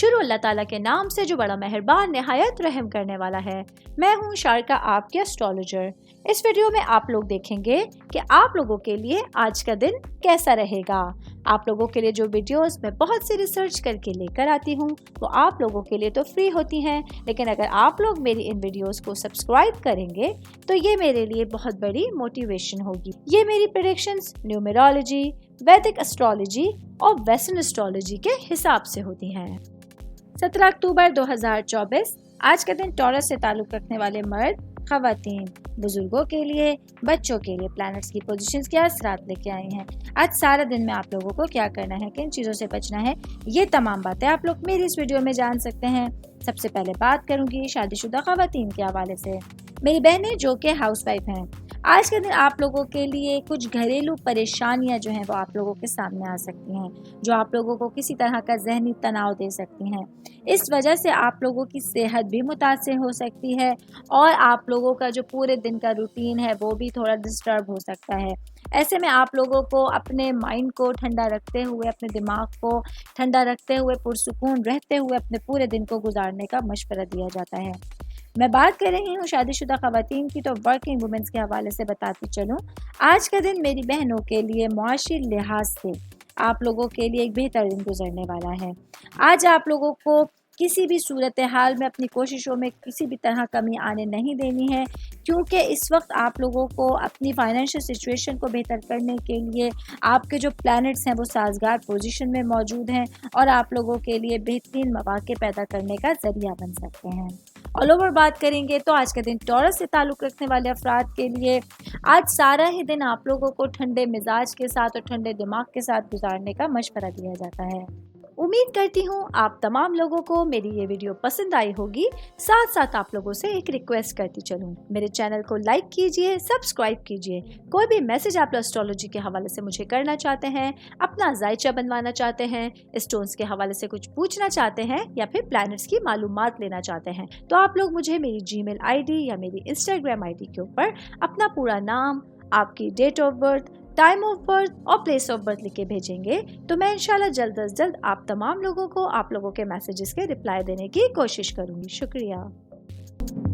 شروع اللہ تعالیٰ کے نام سے جو بڑا مہربان نہایت رحم کرنے والا ہے۔ میں ہوں شارکا، آپ کے اسٹرالوجر۔ اس ویڈیو میں آپ لوگ دیکھیں گے کہ آپ لوگوں کے لیے آج کا دن کیسا رہے گا۔ آپ لوگوں کے لیے جو ویڈیوز میں بہت سی ریسرچ کر کے لے کر آتی ہوں وہ آپ لوگوں کے لیے تو فری ہوتی ہیں، لیکن اگر آپ لوگ میری ان ویڈیوز کو سبسکرائب کریں گے تو یہ میرے لیے بہت بڑی موٹیویشن ہوگی۔ یہ میری پریڈکشنز نیومرولوجی، ویدک اسٹرالوجی اور ویسٹرن اسٹرالوجی کے حساب سے ہوتی ہیں۔ 17 اکتوبر 2024 آج کا دن ٹورس سے تعلق رکھنے والے مرد، خواتین، بزرگوں کے لیے، بچوں کے لیے پلانٹس کی پوزیشنز کے اثرات لے کے آئی ہیں۔ آج سارا دن میں آپ لوگوں کو کیا کرنا ہے، کن چیزوں سے بچنا ہے، یہ تمام باتیں آپ لوگ میری اس ویڈیو میں جان سکتے ہیں۔ سب سے پہلے بات کروں گی شادی شدہ خواتین کے حوالے سے۔ میری بہنیں جو کہ ہاؤس وائف ہیں، آج کے دن آپ لوگوں کے لیے کچھ گھریلو پریشانیاں جو ہیں وہ آپ لوگوں کے سامنے آ سکتی ہیں، جو آپ لوگوں کو کسی طرح کا ذہنی تناؤ دے سکتی ہیں۔ اس وجہ سے آپ لوگوں کی صحت بھی متاثر ہو سکتی ہے اور آپ لوگوں کا جو پورے دن کا روٹین ہے وہ بھی تھوڑا ڈسٹرب ہو سکتا ہے۔ ایسے میں آپ لوگوں کو اپنے مائنڈ کو ٹھنڈا رکھتے ہوئے، اپنے دماغ کو ٹھنڈا رکھتے ہوئے، پرسکون رہتے ہوئے اپنے پورے دن کو گزارنے کا مشورہ دیا جاتا ہے۔ میں بات کر رہی ہوں شادی شدہ خواتین کی، تو ورکنگ وومنس کے حوالے سے بتاتی چلوں، آج کا دن میری بہنوں کے لیے معاشی لحاظ سے آپ لوگوں کے لیے ایک بہتر دن گزرنے والا ہے۔ آج آپ لوگوں کو کسی بھی صورتحال میں اپنی کوششوں میں کسی بھی طرح کمی آنے نہیں دینی ہے، کیونکہ اس وقت آپ لوگوں کو اپنی فائنینشیل سچویشن کو بہتر کرنے کے لیے آپ کے جو پلانٹس ہیں وہ سازگار پوزیشن میں موجود ہیں اور آپ لوگوں کے لیے بہترین مواقع پیدا کرنے کا ذریعہ بن سکتے ہیں۔ آل اوور بات کریں گے تو آج کا دن ٹورس سے تعلق رکھنے والے افراد کے لیے آج سارا ہی دن آپ لوگوں کو ٹھنڈے مزاج کے ساتھ اور ٹھنڈے دماغ کے ساتھ گزارنے کا مشورہ دیا جاتا ہے۔ امید کرتی ہوں آپ تمام لوگوں کو میری یہ ویڈیو پسند آئی ہوگی۔ ساتھ ساتھ آپ لوگوں سے ایک ریکویسٹ کرتی چلوں، میرے چینل کو لائک کیجئے، سبسکرائب کیجئے۔ کوئی بھی میسج آپ اسٹرالوجی کے حوالے سے مجھے کرنا چاہتے ہیں، اپنا ذائچہ بنوانا چاہتے ہیں، اسٹونز کے حوالے سے کچھ پوچھنا چاہتے ہیں یا پھر پلانٹس کی معلومات لینا چاہتے ہیں، تو آپ لوگ مجھے میری جی میل آئی ڈی یا میری انسٹاگرام آئی ڈی کے اوپر اپنا پورا نام، آپ کی date of birth, time of birth اور پلیس آف برتھ لکھ کے بھیجیں گے تو میں انشاءاللہ جلد از جلد آپ تمام لوگوں کو آپ لوگوں کے میسیجز کے رپلائی دینے کی کوشش کروں گی۔ شکریہ۔